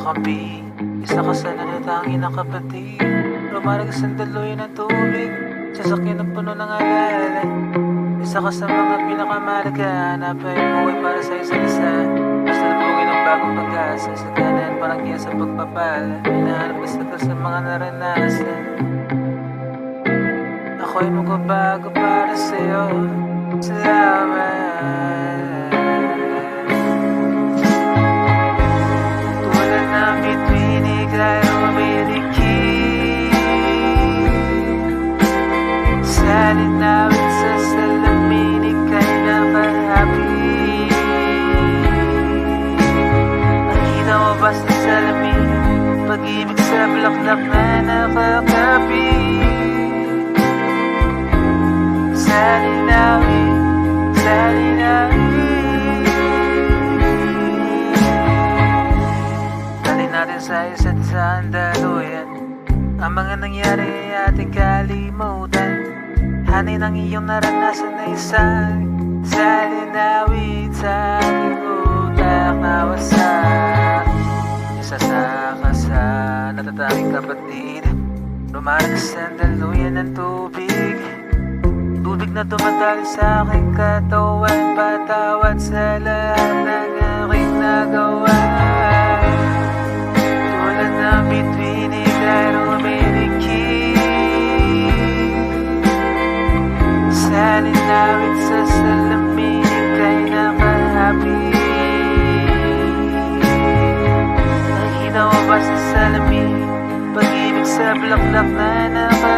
kakapi, isa ka sa natatangin na kapatid. Lumarag sa daluyan ng tubig, sasakyan ng puno ng alala. Isa ka sa mga pinakamahalaga, hanapay mo ay para sa isa't isa. Basta nabugin ng bagong pag-asa, sa kanan parang kaya sa pagpapala. Hinahanap ka sa mga naranasan. Ako'y magbabago para sa'yo. Salamat. Tulad ng bituin, ika'y umilikid. Sa linawin sa salamin, ika'y nakahapit. Nakita mo ba sa salamin, pag-ibig sa bulaklak na nakakapit. Sa linawin, sa linawin. Dali natin sa isa't isa ang daluyan. Ang mga nangyari ay ating kalimutan. Hanay ng iyong naranasan na isang sa linawin sa ating utak na wasak. Isa sa kasa natatanging kapatid, lumarag sa daluyan ng tubig. Tubig na tumatali sa aking katawan, patawad sa lahat ng aking nagawa. Tulad ng bituin, ika'y rumilikid. Sa linawin sa salamin, ika'y nakahapit. Nakita mo ba sa salamin, pag-ibig sa bulaklak na nakahapit.